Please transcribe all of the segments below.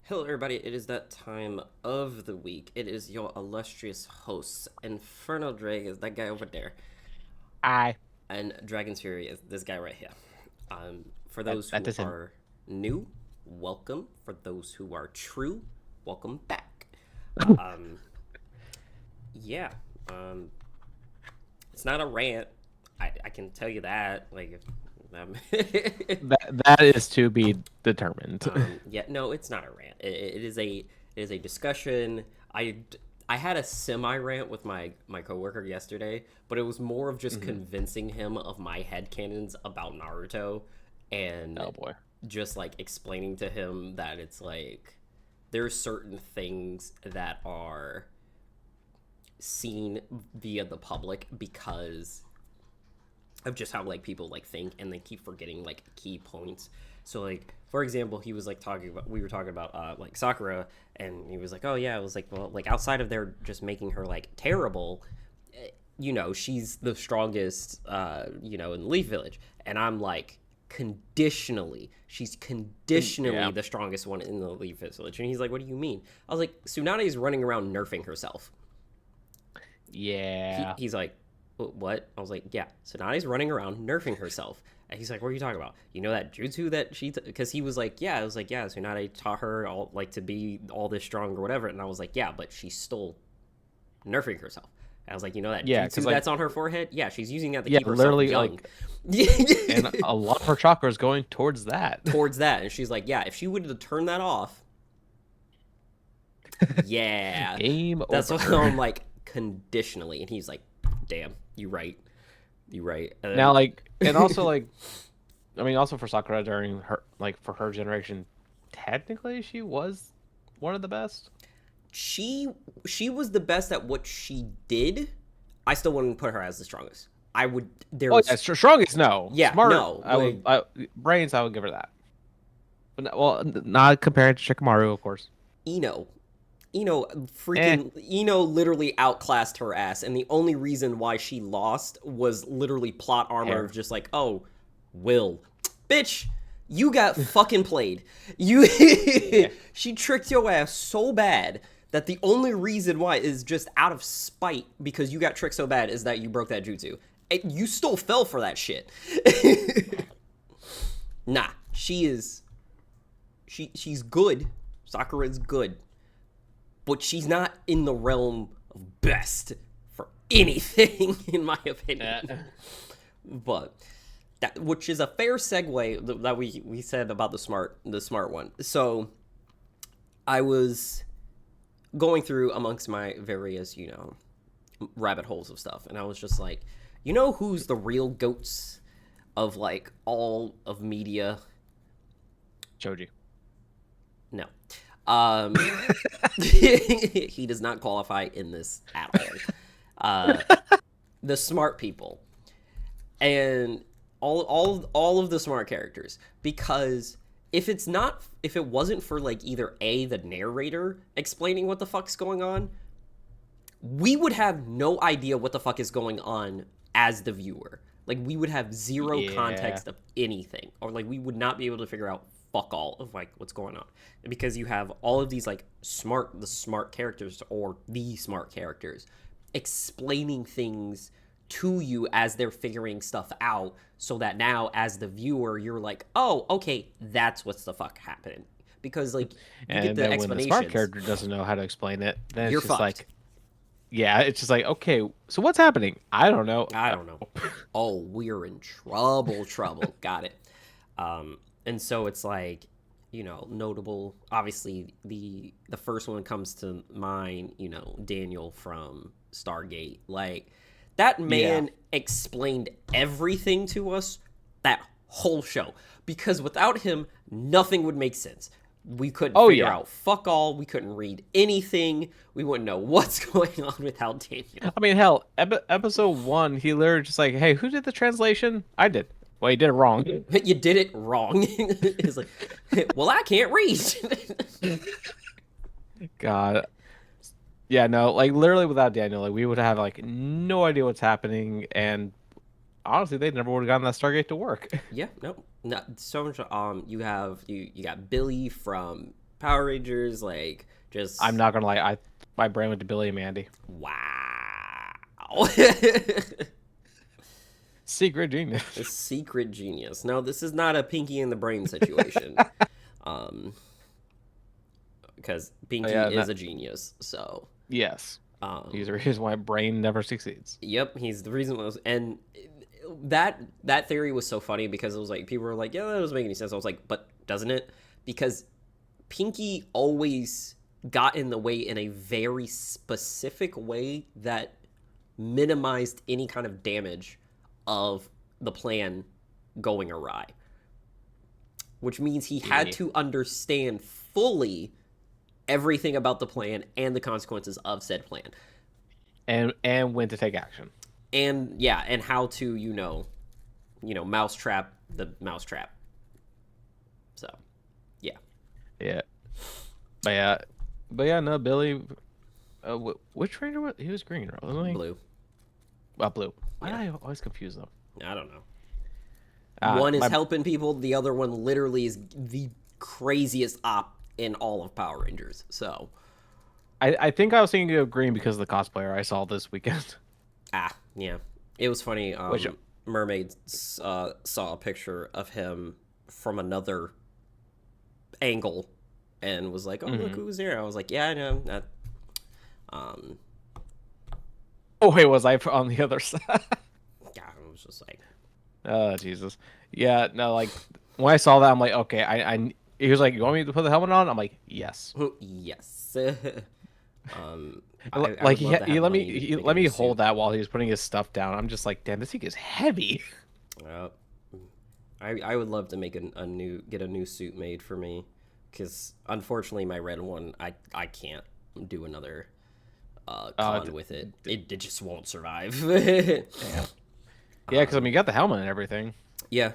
Hello, everybody. It is that time of the week. It is your illustrious hosts. Infernal Drake is that guy over there, I and Dragon's Fury is this guy right here. For that those that who doesn't. are new, welcome. For those who are true, welcome back. Um, yeah. Um, it's not a rant. I can tell you that. That is to be determined. Yeah, no, it's not a rant. It is a discussion. I had a semi rant with my coworker yesterday, but it was more of just Mhm. convincing him of my headcanons about Naruto, and Oh boy. just like explaining to him that it's like there's certain things that are seen via the public because of just how like people like think, and they keep forgetting like key points. So like for example, he was like talking about we were talking about like Sakura, and he was like, oh yeah, it was like, well, like outside of their just making her like terrible, she's the strongest in Leaf Village. And I'm like, conditionally, she's conditionally Yeah. the strongest one in the Leaf Village. And he's like, what do you mean? I was like, Tsunade is running around nerfing herself. he, Yeah. he's like, what? I was like, yeah, Tsunade's running around nerfing herself. And he's like, what are you talking about? You know that jutsu that because he was like, yeah, I was like, yeah, Tsunade taught her all like to be all this strong or whatever. And I was like, yeah, but she's still nerfing herself. And I was like, you know that Yeah. Because jutsu that's on her forehead? Yeah, she's using that to yeah, keep herself literally young. and a lot of her chakra is going towards that. Towards that. And she's like, yeah, if she would have turned that off, yeah. Game That's what over. I'm like, conditionally. And he's like, damn, you right. You right. And Now, then and also I mean, also for Sakura during her for her generation, technically she was one of the best. she she was the best at what she did. I still wouldn't put her as the strongest. I would Oh yeah, there's strongest no, Yeah, smart. no, I would. like Brains. I would give her that. But not compared to Shikamaru, of course. Eno. Eno Eh. freaking Eno literally outclassed her ass, and the only reason why she lost was literally plot armor of Hair. just like, oh, Will. Bitch, you got fucking played. You Yeah. She tricked your ass so bad that the only reason why is just out of spite because you got tricked so bad is that you broke that jutsu. You still fell for that shit. Nah, she's good. Sakura's good, but she's not in the realm of best for anything, in my Eh. opinion. But that, which is a fair segue that we said about the smart one. So I was going through amongst my various rabbit holes of stuff, and I was just like, who's the real goats of like all of media? Choji. No. Um, he does not qualify in this at all. Uh, the smart people, and all of the smart characters, because if it wasn't for like either the narrator explaining what the fuck's going on, we would have no idea what the fuck is going on as the viewer. Like, we would have zero Yeah. context of anything, or like we would not be able to figure out fuck all of like what's going on, because you have all of these like the smart characters, or the smart characters, explaining things to you as they're figuring stuff out, so that now as the viewer you're like, oh, okay, that's what's the fuck happening, because like you get And the then when the smart explanations, character doesn't know how to explain it, then you're it's just fucked. like, yeah, it's just like, okay, so what's happening? I don't know. I don't know. Oh, we're in trouble, trouble. Got it. And so it's like, notable. Obviously, the first one comes to mind. Daniel from Stargate. Like, that Yeah. man explained everything to us that whole show, because without him, nothing would make sense. We couldn't Oh figure yeah. out fuck all. We couldn't read anything. We wouldn't know what's going on without Daniel. I mean, hell, episode one, he literally just like, hey, who did the translation? I did. Well, he did it wrong. You did it wrong. It's like, well, I can't read. God. Yeah, no, literally without Daniel, we would have no idea what's happening, and honestly, they never would have gotten that Stargate to work. Yeah, no, not so much. You got Billy from Power Rangers, like just I'm not gonna lie, my brain went to Billy and Mandy. wow. Secret genius. A secret genius. No, this is not a Pinky in the Brain situation. Um, because Pinky is a genius. So yes, he's the um, reason why brain never succeeds. yep, he's the reason was and that theory was so funny because it was like people were like, yeah, that doesn't make any sense. I was like, but doesn't it? Because Pinky always got in the way in a very specific way that minimized any kind of damage of the plan going awry, which means he had to understand fully everything about the plan and the consequences of said plan, and when to take action. and yeah, and how to mousetrap the mousetrap. So yeah. Yeah, but yeah, no, Billy. Which ranger was he? Was green, right? Wasn't he? Blue. Blue. Why do I always confuse them? I don't know. One is my helping people, the other one literally is the craziest op in all of Power Rangers. So I think I was thinking of green because of the cosplayer I saw this weekend. yeah, it was funny. Which Mermaid saw a picture of him from another angle and was like, "Oh, look who's there!" I was like, "Yeah, I know." That, oh wait, was I on the other side? yeah, I was just like, Oh Jesus. Yeah, no, like when I saw that, I'm like, okay, he was like, you want me to put the helmet on? I'm like, yes. yes. I Like would he, love to he have let money me to he make a let me new hold suit. that while he was putting his stuff down. I'm just like, damn, this thing is heavy. I would love to make get a new suit made for me, because unfortunately my red one I can't do another con with it. It just won't survive. Yeah, because I mean, you got the helmet and everything. Yeah,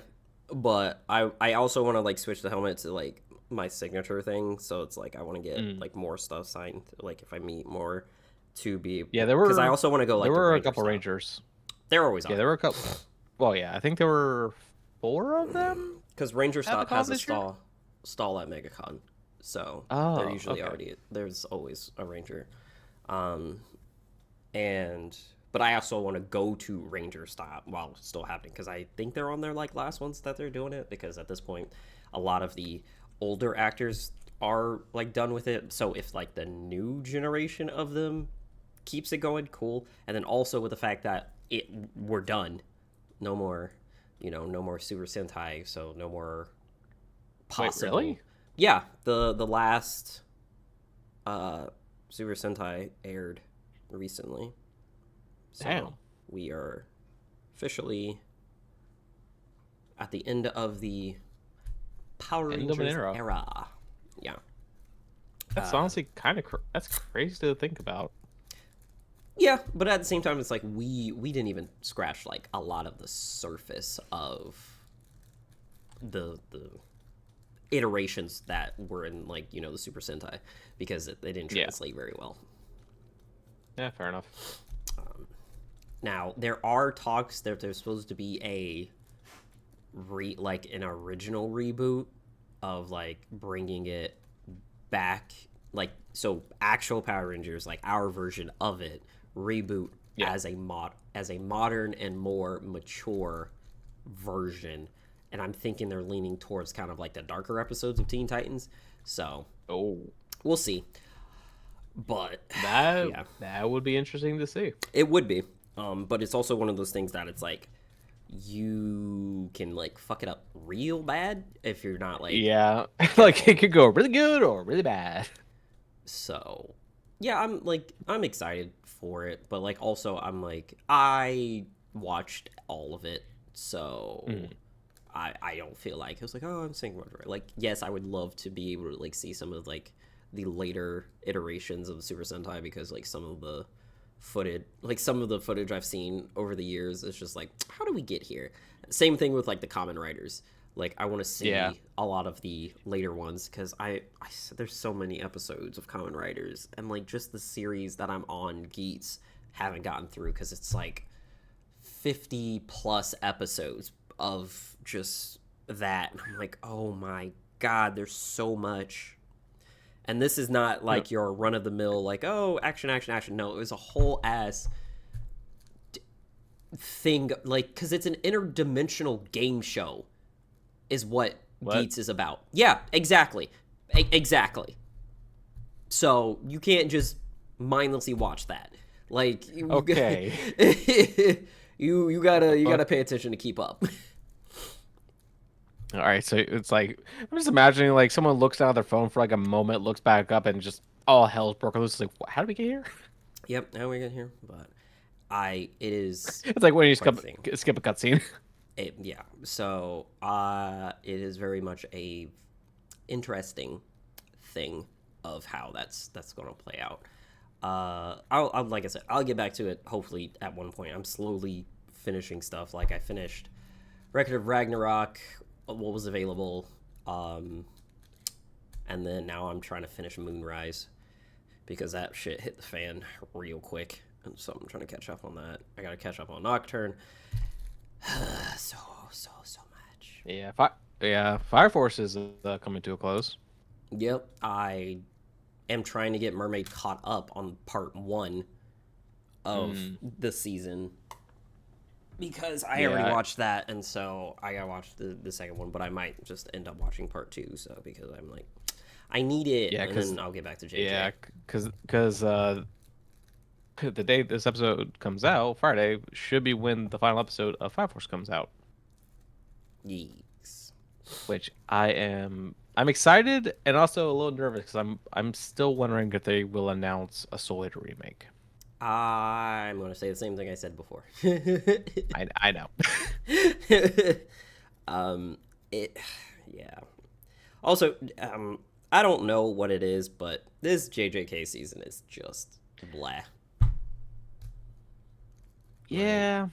but I also want to like switch the helmet to like my signature thing, so it's like I want to get like more stuff signed, like if I meet more to be, Yeah, because I also want to go like there the were a Ranger couple style. Rangers. There always Yeah, are. there were a couple. Well, yeah, I think there were 4 of them Because Ranger at the Stop con has a this year. stall at MegaCon, so they're Oh, usually okay. already there's always a Ranger, um, and but I also want to go to Ranger Stop while still happening, because I think they're on their like last ones that they're doing it, because at this point a lot of the older actors are like done with it. So if like the new generation of them keeps it going, cool. And then also with the fact that we're done, no more, no more Super Sentai, so no more possible. Wait, really? Yeah, the last Super Sentai aired recently. So Damn. we are officially at the end of the Power End of an Rangers era. era. Yeah. That's honestly kind of that's crazy to think about. Yeah, but at the same time, it's like we didn't even scratch like a lot of the surface of the iterations that were in like the Super Sentai, because they didn't translate very well. Yeah, fair enough. Now there are talks that there's supposed to be a like an original reboot of like bringing it back, like so actual Power Rangers, like our version of it, reboot as a modern and more mature version. And I'm thinking they're leaning towards kind of like the darker episodes of Teen Titans. So we'll see. But that would be interesting to see. it would be. But it's also one of those things that it's like you can like fuck it up real bad if you're not like like it could go really good or really bad. So yeah, I'm excited for it, but like also I'm like I watched all of it, so I don't feel like it was like, oh, I'm saying whatever. Like, yes, I would love to be able to like see some of like the later iterations of the Super Sentai, because like some of the footage I've seen over the years is just like, how do we get here? Same thing with like the Kamen Riders. Like I want to see a lot of the later ones, because I there's so many episodes of Kamen Riders, and like just the series that I'm on, Geats, haven't gotten through, because it's like 50 plus episodes of just that, and I'm like, oh my god, there's so much. And this is not like your run of the mill, like, oh, action, action, action. No, it was a whole ass thing, like, because it's an interdimensional game show, is what Geats is about. Yeah, exactly. Exactly. So you can't just mindlessly watch that. Like, Okay. you gotta pay attention to keep up. All right, so it's like I'm just imagining like someone looks down at their phone for like a moment, looks back up, and just all hell's broken loose. It's like, how did we get here? Yep, how we get here, but it is. It's like when you quite skip a cutscene. Yeah, so it is very much a interesting thing of how that's going to play out. I'll like I said, I'll get back to it hopefully at one point. I'm slowly finishing stuff. Like I finished Record of Ragnarok, what was available, and then now I'm trying to finish Moonrise because that shit hit the fan real quick, and so I'm trying to catch up on that. I gotta catch up on Nocturne. so much. Yeah, Fire Force is coming to a close. Yep, I am trying to get Mermaid caught up on part 1 of the season because I already watched that, and so I gotta watch the second one, but I might just end up watching part 2, so because I'm like, I need it, and then I'll get back to JJ. Yeah, because the day this episode comes out, Friday, should be when the final episode of Fire Force comes out. Yes. Which I'm excited and also a little nervous because I'm still wondering if they will announce a Soul Eater remake. I'm gonna say the same thing I said before. I know. Yeah. Also, I don't know what it is, but this JJK season is just blah. Yeah.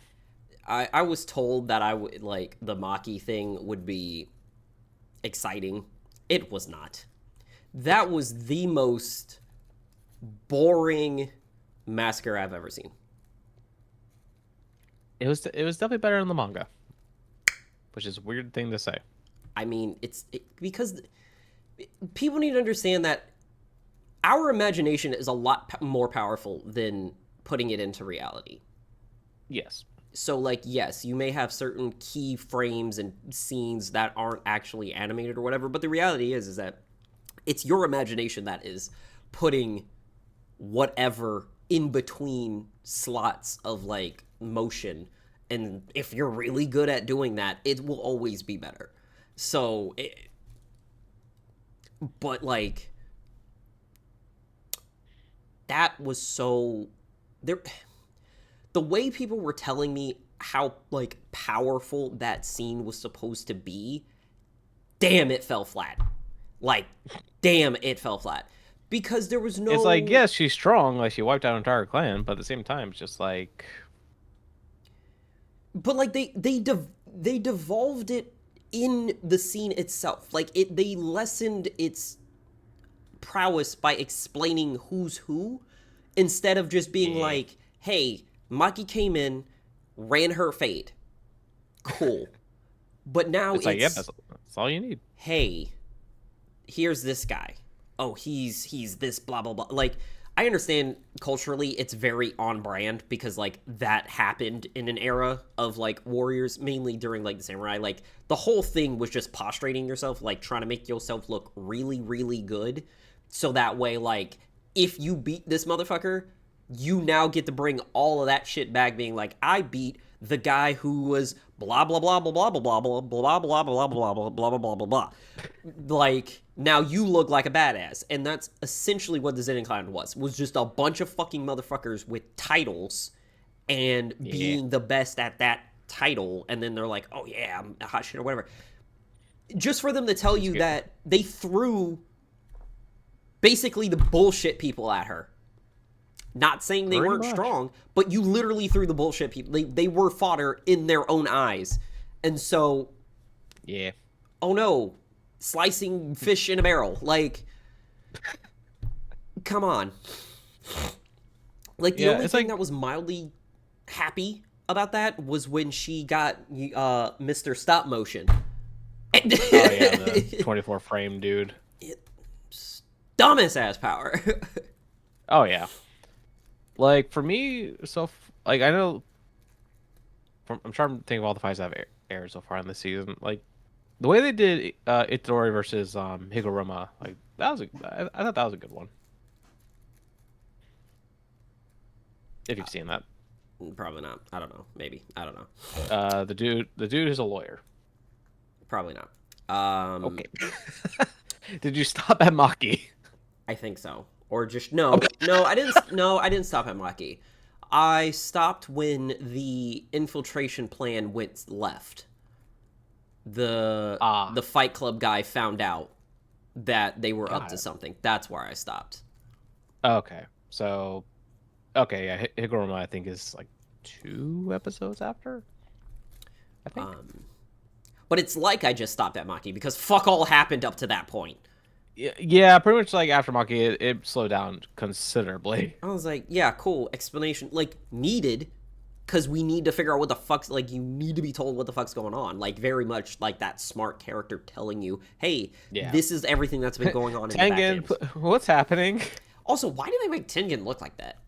I was told that I would like the Maki thing would be exciting. It was not. That was the most boring massacre I've ever seen. It was definitely better in the manga, which is a weird thing to say. I mean, because people need to understand that our imagination is a lot more powerful than putting it into reality. Yes. So, like, yes, you may have certain key frames and scenes that aren't actually animated or whatever, but the reality is that it's your imagination that is putting whatever in between slots of, like, motion. And if you're really good at doing that, it will always be better. So, but, like, that was so... The way people were telling me how, like, powerful that scene was supposed to be, damn, it fell flat. Like, damn, it fell flat. Because there was no... It's like, yes, she's strong, like, she wiped out an entire clan, but at the same time, it's just like... But, like, they devolved it in the scene itself. Like, they lessened its prowess by explaining who's who, instead of just being like, hey... Maki came in, ran her fade. Cool. But now it's... like, yeah, that's all you need. Hey, here's this guy. Oh, he's this blah, blah, blah. Like, I understand culturally it's very on brand because, like, that happened in an era of, like, warriors, mainly during, like, the samurai. Like, the whole thing was just prostrating yourself, like, trying to make yourself look really, really good. So that way, like, if you beat this motherfucker... you now get to bring all of that shit back, being like, I beat the guy who was blah blah blah blah blah blah blah blah blah blah blah blah blah blah blah blah blah blah. Like, now you look like a badass, and that's essentially what the Zen Clan was just a bunch of fucking motherfuckers with titles and being the best at that title, and then they're like, oh yeah, I'm a hot shit or whatever. Just for them to tell you that they threw basically the bullshit people at her. Not saying they weren't strong, but you literally threw the bullshit people. They were fodder in their own eyes. And so... yeah. Oh no. Slicing fish in a barrel. Like... come on. Like, the only thing that was mildly happy about that was when she got Mr. Stop Motion. Oh yeah, the 24 frame dude. dumbest ass power. Oh yeah. Like for me, like I know, I'm trying to think of all the fights that have aired so far in this season. Like the way they did Itadori versus Higuruma, like that was I thought that was a good one. If you've seen that, Probably not. I don't know. Maybe. I don't know. the dude is a lawyer. Probably not. Okay. Did you stop at Maki? I think so. Or just no. No, I didn't. No, I didn't stop at Maki. I stopped when the infiltration plan went left. The Fight Club guy found out that they were up to something. That's where I stopped. Okay. So, okay, yeah, Higuruma I think is like 2 episodes after. I think. But it's like I just stopped at Maki because fuck all happened up to that point. Yeah, pretty much like after Maki, it slowed down considerably. I was like, yeah, cool. Explanation, like, needed, because we need to figure out what the fuck's, like, you need to be told what the fuck's going on. Like, very much like that smart character telling you, hey, this is everything that's been going on in Tengen, the back end. What's happening? Also, why do they make Tengen look like that?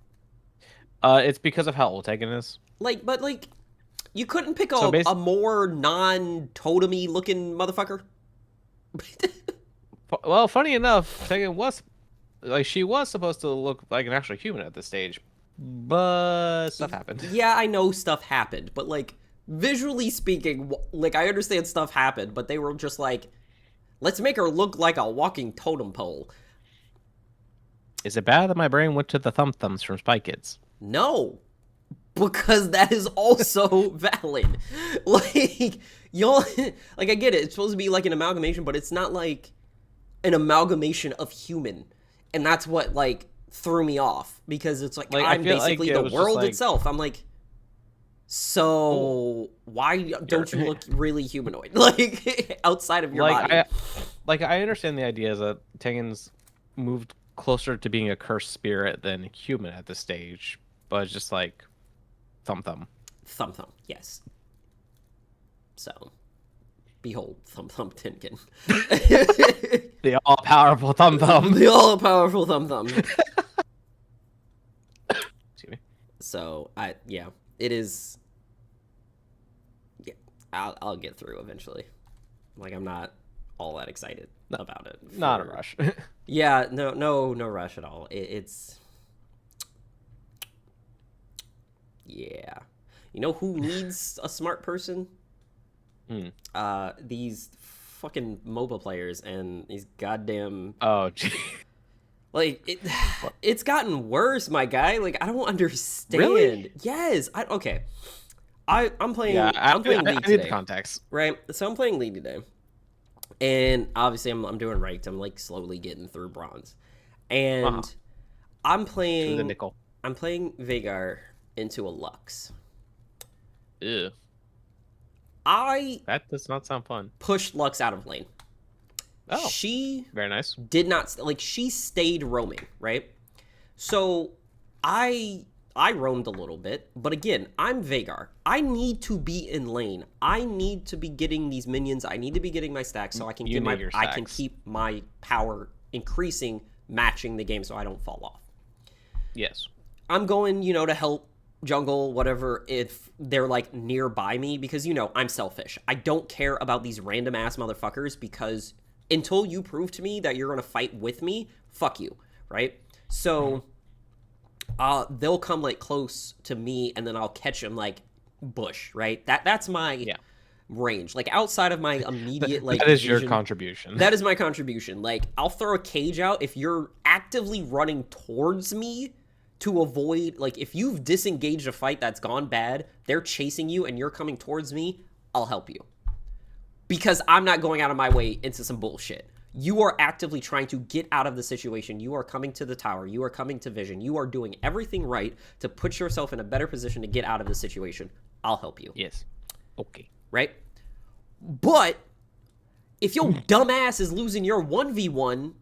It's because of how old Tengen is. Like, but, like, you couldn't pick a more non-totemy looking motherfucker? Well, funny enough, Tengen was like she was supposed to look like an actual human at this stage, but stuff happened. Yeah, I know stuff happened, but like visually speaking, like I understand stuff happened, but they were just like, let's make her look like a walking totem pole. Is it bad that my brain went to the thumbs from Spy Kids? No, because that is also valid. Like y'all, like I get it. It's supposed to be like an amalgamation, but it's not like an amalgamation of human, and that's what like threw me off because it's like I'm basically like the world itself. I'm like, so why don't you look really humanoid like outside of your body? I understand the idea is that Tengen's moved closer to being a cursed spirit than human at this stage, but it's just like thumb, yes. So behold, Thumb Tengen. The all-powerful Thumb. The all-powerful Thumb. Excuse me. So, it is... Yeah, I'll get through eventually. Like, I'm not all that excited about it. Not a rush. Yeah, no rush at all. It's... Yeah. You know who needs a smart person? These fucking MOBA players and these goddamn... Oh, gee. Like, it's gotten worse, my guy. Like, I don't understand. Really? Yes. Okay. I'm playing League today. The context. Right? So I'm playing League today. And obviously I'm doing ranked. I'm like slowly getting through bronze. And I'm playing... the nickel. I'm playing Veigar into a Lux. Ew. That does not sound fun. Pushed Lux out of lane. Oh, she very nice. Did not like she stayed roaming, right? So I roamed a little bit, but again, I'm Veigar. I need to be in lane. I need to be getting these minions. I need to be getting my stacks so I can I can keep my power increasing, matching the game so I don't fall off. Yes. I'm going, to help jungle, whatever, if they're like nearby me, because I'm selfish. I don't care about these random ass motherfuckers because until you prove to me that you're gonna fight with me, fuck you, right? So they'll come like close to me and then I'll catch them like bush, right? That's my range. Like outside of my immediate like that is vision, your contribution. That is my contribution. Like I'll throw a cage out if you're actively running towards me to avoid, like if you've disengaged a fight that's gone bad, they're chasing you and you're coming towards me, I'll help you. Because I'm not going out of my way into some bullshit. You are actively trying to get out of the situation. You are coming to the tower. You are coming to Vision. You are doing everything right to put yourself in a better position to get out of the situation. I'll help you. Yes. Okay. Right? But if your dumbass is losing your 1v1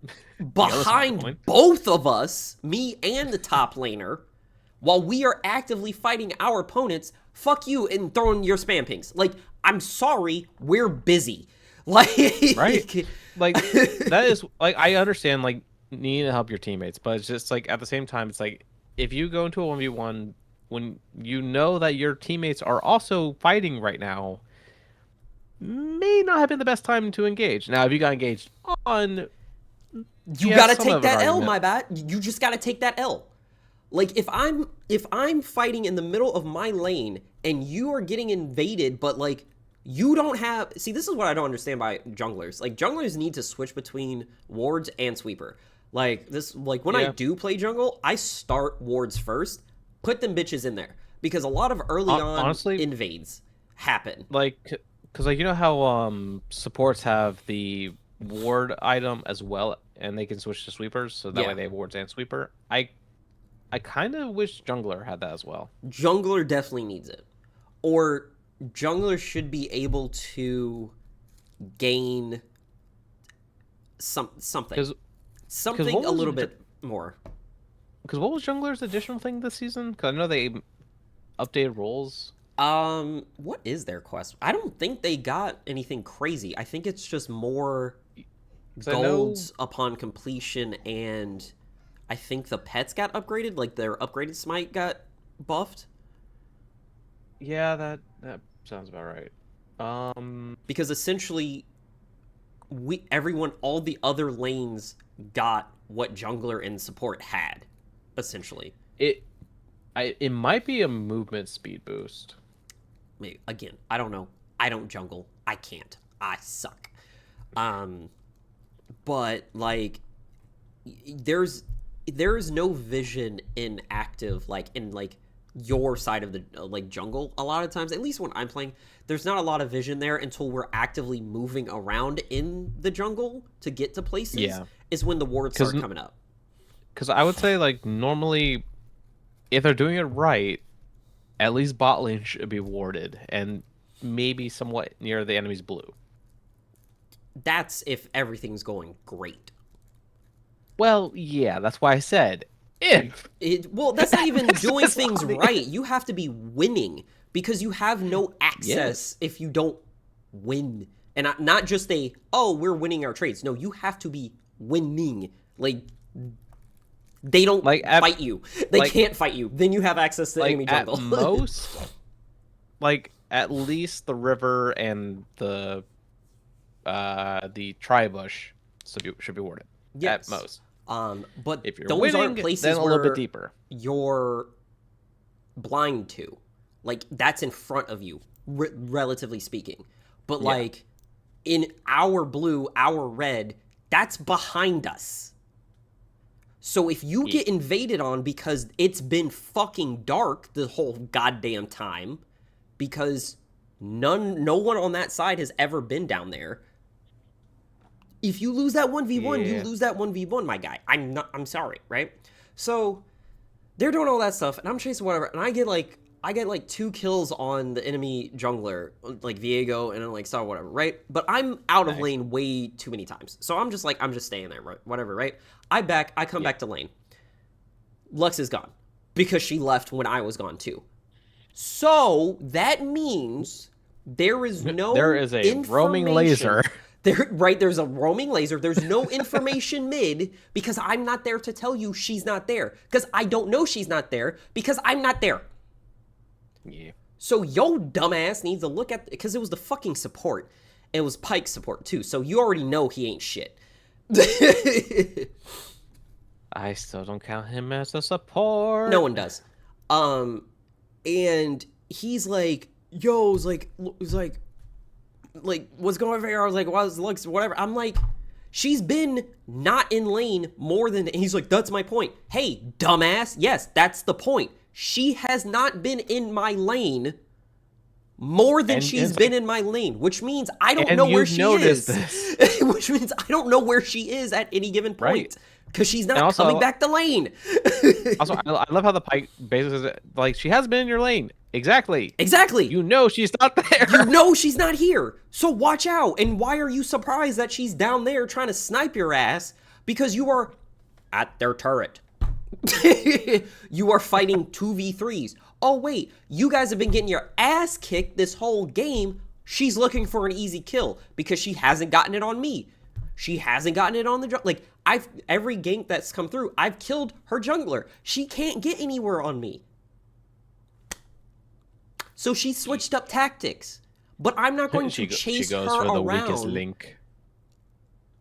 behind both of us, me and the top laner, while we are actively fighting our opponents, fuck you and throwing your spam pings. Like, I'm sorry, we're busy. Like, right? Like, that is, like, I understand, like, need to help your teammates, but it's just like at the same time, it's like if you go into a 1v1 when you know that your teammates are also fighting right now, may not have been the best time to engage. Now, if you got engaged on, You yeah, gotta some take of an that L, argument. my bad. You just gotta take that L. Like if I'm fighting in the middle of my lane and you are getting invaded, but like you don't have, see, this is what I don't understand by junglers. Like junglers need to switch between wards and sweeper. Like this, like when I Yeah, do play jungle, I start wards first, put them bitches in there because a lot of early on honestly, invades happen. like, because like you know how supports have the ward item as well, and they can switch to sweepers, so that way Yeah, they have wards and sweeper. I kind of wish jungler had that as well. jungler definitely needs it, or jungler should be able to gain something Because something a little bit more. what was jungler's additional thing this season? Because I know they updated roles. What is their quest? I don't think they got anything crazy. I think it's just more Because I know, golds upon completion, and I think the pets got upgraded, like their upgraded smite got buffed. yeah, that sounds about right. Um, Because essentially everyone, all the other lanes got what jungler and support had, essentially. it it might be a movement speed boost. Maybe, again, I don't know. I don't jungle. I can't. I suck. Um, but like, there's no vision in active, like in like your side of the like jungle. A lot of times, at least when I'm playing, there's not a lot of vision there until we're actively moving around in the jungle to get to places. Yeah, Is when the wards because start coming up. I would say like normally if they're doing it right, at least bot lane should be warded and maybe somewhat near the enemy's blue. That's if everything's going great. Well, yeah, that's why I said if. Well, that's not even This doing is things funny. right. You have to be winning because you have no access if you don't win. And not just oh, we're winning our trades. No, you have to be winning. Like, they don't Like fight you. They like can't fight you. Then you have access to like enemy at jungle. most, like at least the river and the tri-bush should be warded at Yes. most. But If you're those aren't winning, places then a little bit where deeper. you're blind to. Like, that's in front of you, relatively speaking. But, Yeah. like, in our blue, our red, that's behind us. So if you get invaded on because it's been fucking dark the whole goddamn time, because no one on that side has ever been down there. If you lose that 1v1, you Yeah. lose that 1v1, my guy. I'm sorry, right? So they're doing all that stuff, and I'm chasing whatever, and I get like 2 kills on the enemy jungler, like Viego and like Star whatever, right? But I'm out of Nice. lane way too many times. So I'm just staying there, right? Whatever, right? I come back to lane. Lux is gone because she left when I was gone too. So that means there is no There is a roaming laser. information. There's a roaming laser. There's no information mid because I'm not there to tell you she's not there. Because I don't know she's not there because I'm not there. Yeah. So yo dumbass needs to look at, because it was the fucking support. It was Pyke's support too. So you already know he ain't shit. I still don't count him as a support. No one does. And he's like, yo, it's like, what's going on here? I was like, well, looks whatever. I'm like, she's been not in lane more than. And he's like, that's my point. Hey, dumbass. Yes, that's the point. She has not been in my lane more than she's been in my lane, which means I don't know where she is. Which means I don't know where she is at any given point. Right. Because she's not also, coming back to lane. Also, I love how the Pyke basically says, like, she has been in your lane. Exactly. Exactly. You know she's not there. You know she's not here. So watch out. And why are you surprised that she's down there trying to snipe your ass? Because you are at their turret. You are fighting 2v3s. Oh, wait. You guys have been getting your ass kicked this whole game. She's looking for an easy kill because she hasn't gotten it on me. She hasn't gotten it on the like every gank that's come through, I've killed her jungler. She can't get anywhere on me. So she switched up tactics. But I'm not going to chase she goes her for the around. weakest link.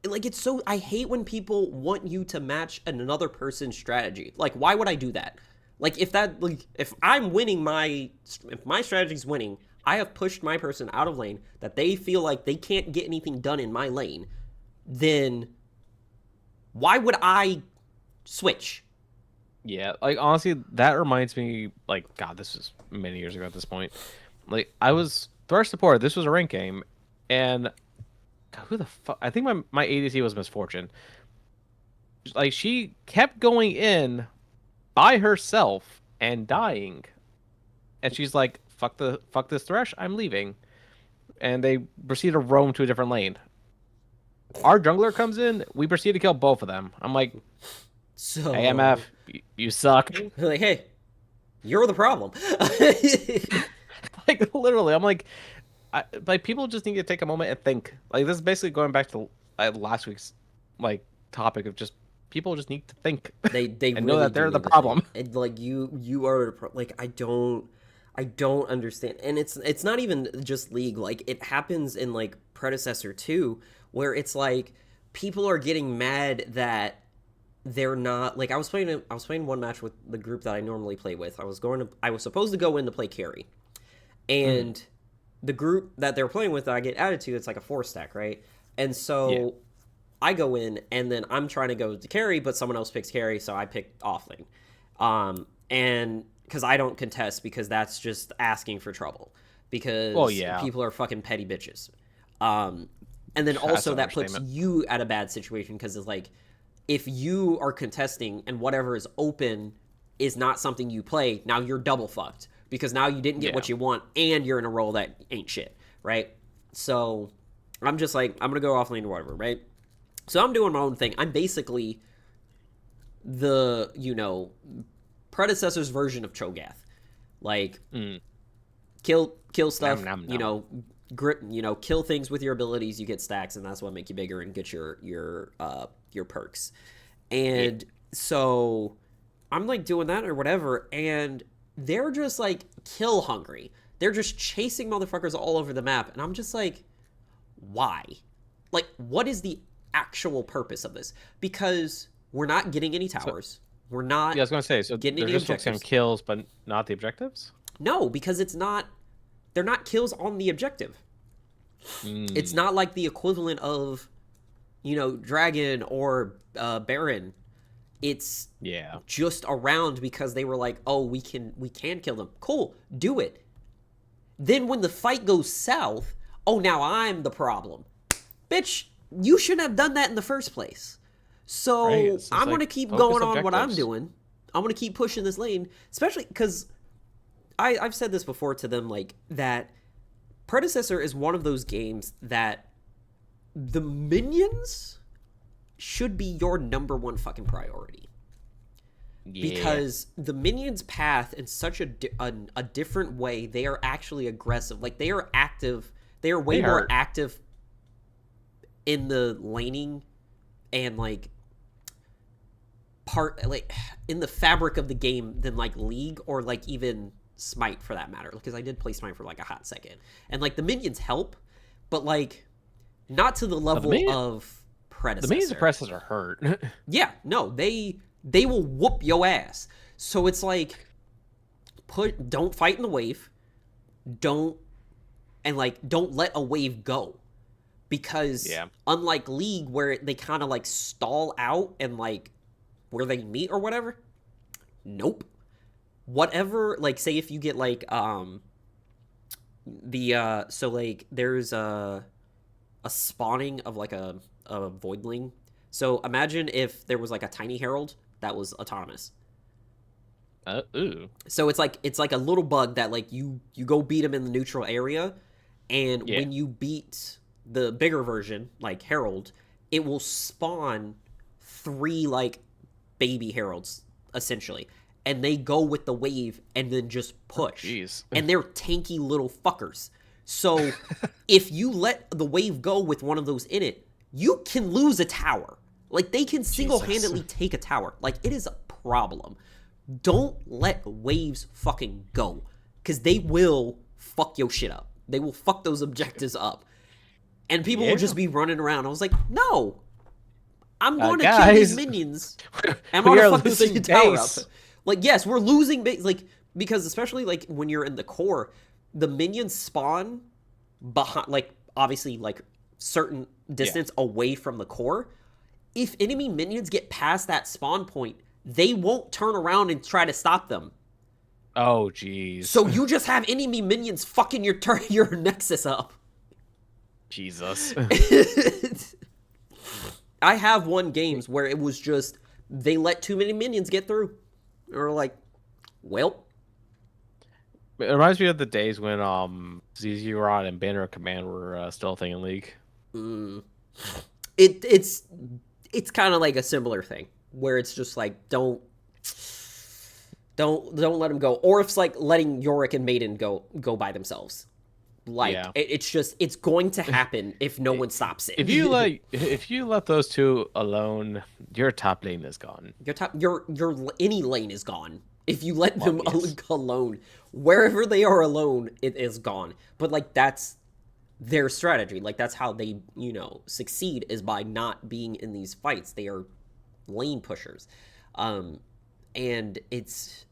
Like, it's so... I hate when people want you to match another person's strategy. Like, why would I do that? Like, if I'm winning if my strategy's winning, I have pushed my person out of lane, that they feel like they can't get anything done in my lane, then why would I switch? Yeah, like, honestly, that reminds me, like, God, this was many years ago at this point. Like, I was Thresh support. This was a rank game, and God, who the fuck? I think my ADC was Misfortune. Like, she kept going in by herself and dying, and she's like, "Fuck this Thresh, I'm leaving." And they proceed to roam to a different lane. Our jungler comes in, we proceed to kill both of them. I'm like, so "Hey, MF, you suck." Like, hey, you're the problem. Like, literally, I'm like, like, people just need to take a moment and think. Like, this is basically going back to last week's like topic of just people just need to think. They and really know that they're the problem. And like you are like, I don't understand. And it's not even just League. Like, it happens in like Predecessor too, where it's like people are getting mad that they're not like, I was playing one match with the group that I normally play with. I was supposed to go in to play carry. And the group that they're playing with that I get added to, it's like a 4-stack, right? And so I go in, and then I'm trying to go to carry, but someone else picks carry, so I pick offlane. And because I don't contest, because that's just asking for trouble. Because people are fucking petty bitches. And then also that puts you at a bad situation, because it's like, if you are contesting and whatever is open is not something you play, now you're double fucked. Because now you didn't get what you want, and you're in a role that ain't shit, right? So I'm just like, I'm going to go offlane or whatever, right? So I'm doing my own thing. I'm basically the, predecessor's version of Cho'Gath. Like, kill stuff, grip, kill things with your abilities, you get stacks, and that's what make you bigger and get your perks. And so I'm like doing that or whatever, and they're just like kill hungry. They're just chasing motherfuckers all over the map. And I'm just like, why? Like, what is the actual purpose of this? Because we're not getting any towers. We're not. Yeah, I was going to say, so getting they're any just focusing on kills, but not the objectives? No, because they're not kills on the objective. It's not like the equivalent of, Dragon or Baron. It's just around because they were like, oh, we can kill them. Cool, do it. Then when the fight goes south, oh, now I'm the problem. Bitch, you shouldn't have done that in the first place. So I'm going to keep going on what I'm doing. I'm going to keep pushing this lane, especially because I've said this before to them, like, that Predecessor is one of those games that the minions should be your number one fucking priority. Because the minions' path in such a different way, they are actually aggressive. Like, they are active. They are way more active in the laning and, like, in the fabric of the game than, like, League or, like, even Smite, for that matter. Because I did play Smite for, like, a hot second. And, like, the minions help, but, like, not to the level of Predecessor. The minions of Predecessor hurt. Yeah, no, they will whoop your ass. So it's like, don't fight in the wave. Don't let a wave go. Because unlike League, where they kind of like stall out and like where they meet or whatever, nope. Whatever, like, say if you get like so like there's a spawning of like a voidling. So imagine if there was like a tiny herald that was autonomous. So it's like a little bug that like you go beat him in the neutral area, and when you beat the bigger version, like Herald, it will spawn 3 like baby heralds essentially, and they go with the wave and then just push. And they're tanky little fuckers. So if you let the wave go with one of those in it, you can lose a tower. Like, they can single-handedly Jesus. take a tower. Like, it is a problem. Don't let waves fucking go. Because they will fuck your shit up. They will fuck those objectives up. And people will just be running around. I was like, no. I'm going to kill these minions. I'm going to fuck this tower up. Like, yes, we're losing base. Like, because especially, like, when you're in the core, the minions spawn behind, like, obviously, like, certain distance away from the core. If enemy minions get past that spawn point, they won't turn around and try to stop them. Oh, jeez. So you just have enemy minions fucking your nexus up. Jesus. I have won games where it was just they let too many minions get through. Or like, well. It reminds me of the days when ZZ-Rod and Banner of Command were still a thing in League. It's kind of like a similar thing where it's just like don't let them go, or if it's like letting Yorick and Maiden go by themselves. Like it's going to happen if no one stops it. If you let those two alone, your top lane is gone. Your any lane is gone. If you let them alone, wherever they are alone, it is gone. But like that's their strategy. Like that's how they, succeed, is by not being in these fights. They are lane pushers. And it's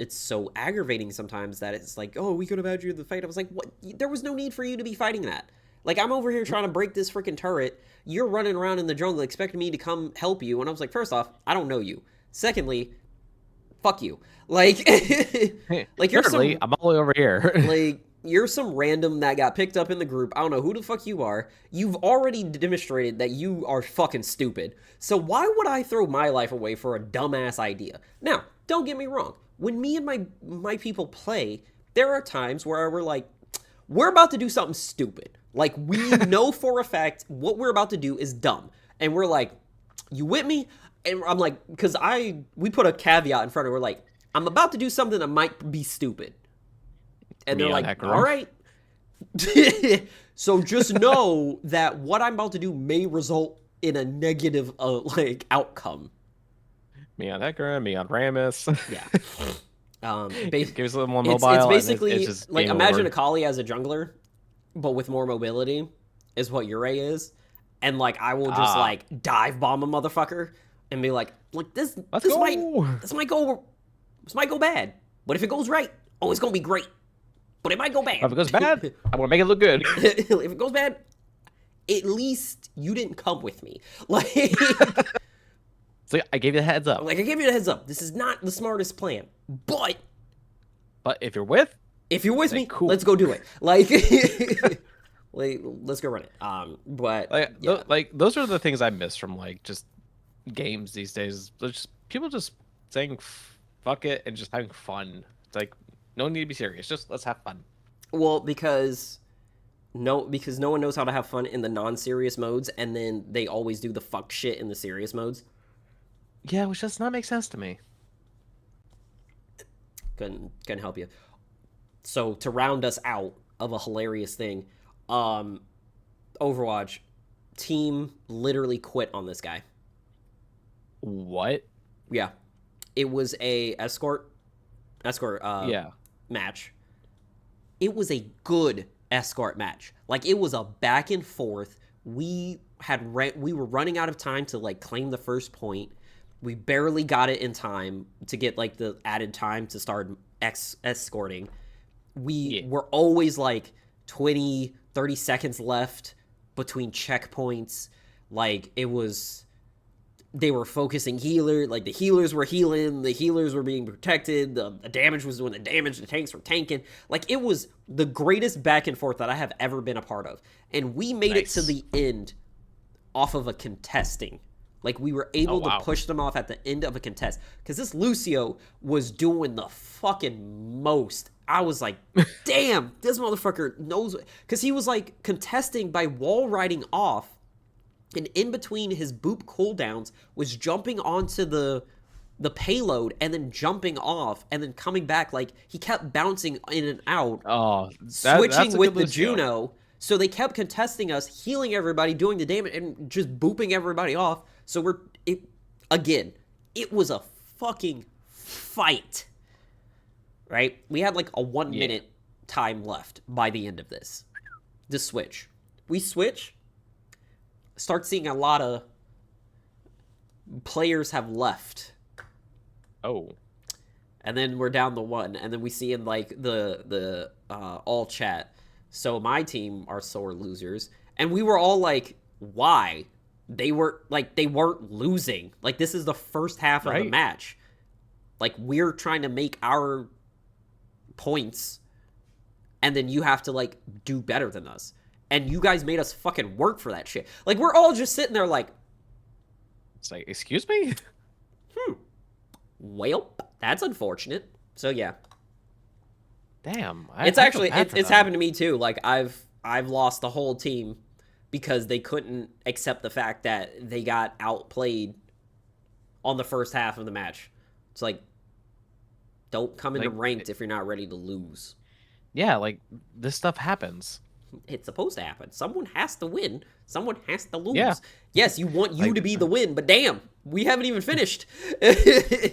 so aggravating sometimes that it's like, oh, we could have had you in the fight. I was like, what? There was no need for you to be fighting that. Like, I'm over here trying to break this freaking turret. You're running around in the jungle expecting me to come help you. And I was like, first off, I don't know you. Secondly, fuck you. Like, you're Thirdly, I'm all the way over here. Like, you're some random that got picked up in the group. I don't know who the fuck you are. You've already demonstrated that you are fucking stupid. So why would I throw my life away for a dumbass idea? Now, don't get me wrong. When me and my people play, there are times where we're like, we're about to do something stupid. Like, we know for a fact what we're about to do is dumb. And we're like, you with me? And I'm like, because we put a caveat in front of it. We're like, I'm about to do something that might be stupid. And they're like, all right. So just know that what I'm about to do may result in a negative outcome. Me on Hecarim, me on Rammus. Yeah. Gives them more mobile. It's basically it's just like, imagine over. Akali as a jungler, but with more mobility, is what Ure is. And like, I will just like dive bomb a motherfucker and be like this might go bad. But if it goes right, oh, it's gonna be great. But it might go bad. If it goes bad, I'm gonna make it look good. If it goes bad, at least you didn't come with me. Like, so I gave you the heads up. Like, I gave you the heads up. This is not the smartest plan. But if you're with me, cool. Let's go do it. Like, let's go run it. But those are the things I miss from like just games these days. Just people just saying fuck it and just having fun. It's like, no need to be serious. Just let's have fun. Well, because no one knows how to have fun in the non-serious modes, and then they always do the fuck shit in the serious modes. Yeah, which does not make sense to me. Couldn't help you. So to round us out of a hilarious thing, Overwatch team literally quit on this guy. What? Yeah, it was a escort. Match. It was a good escort match. Like, it was a back and forth. We were running out of time to like claim the first point. We barely got it in time to get like the added time to start escorting. We were always like 20, 30 seconds left between checkpoints. Like, it was, they were focusing healer, like the healers were healing, the healers were being protected, the damage was doing the damage, the tanks were tanking. Like, it was the greatest back and forth that I have ever been a part of. And we made it to the end off of a contesting. Like, we were able to push them off at the end of a contest. Because this Lucio was doing the fucking most. I was like, damn, this motherfucker knows. Because he was like contesting by wall riding off. And in between his boop cooldowns was jumping onto the payload and then jumping off and then coming back. Like, he kept bouncing in and out. Oh, switching with the Juno. So they kept contesting us, healing everybody, doing the damage, and just booping everybody off. So it was a fucking fight. Right? We had like a 1 minute time left by the end of this. The switch. We switch, start seeing a lot of players have left. Oh. And then we're down to 1, and then we see in like the all chat, so my team are sore losers, and we were all like, why? They weren't losing. Like, this is the first half of the match. Like, we're trying to make our points, and then you have to like do better than us. And you guys made us fucking work for that shit. Like, we're all just sitting there like, it's like, excuse me? Well, that's unfortunate. So yeah. Damn. It's happened to me too. Like, I've lost the whole team because they couldn't accept the fact that they got outplayed on the first half of the match. It's like, don't come into ranked if you're not ready to lose. Yeah, like, this stuff happens. It's supposed to happen. Someone has to win. Someone has to lose. Yeah. Yes, you want you to be the win, but damn, we haven't even finished.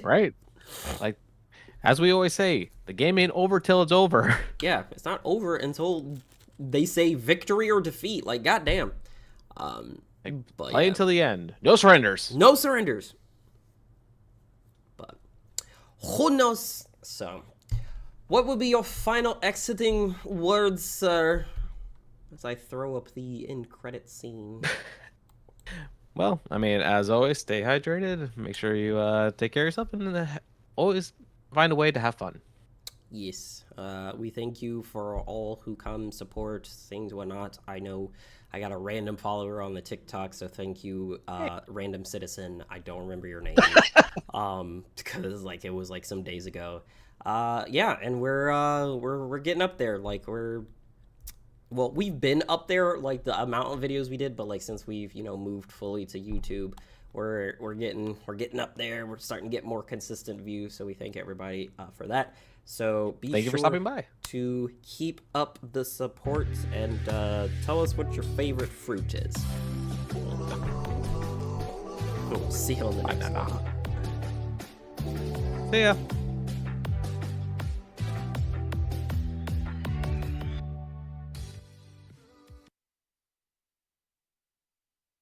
Right. Like, as we always say, the game ain't over till it's over. Yeah, it's not over until they say victory or defeat. Like, goddamn. Play until the end. No surrenders. No surrenders. But who knows? So, what would be your final exiting words, sir? As I throw up the end credit scene. Well, I mean, as always, stay hydrated. Make sure you take care of yourself, and always find a way to have fun. Yes. We thank you for all who come, support, things, whatnot. I know I got a random follower on the TikTok, so thank you, random citizen. I don't remember your name. Because like it was like some days ago. Yeah, and we're getting up there. Like we've been up there, like the amount of videos we did, but like since we've moved fully to YouTube, we're getting up there. We're starting to get more consistent views, so we thank everybody for that. So thank you for stopping by. To keep up the support and tell us what your favorite fruit is. We'll see you on the next one. See ya.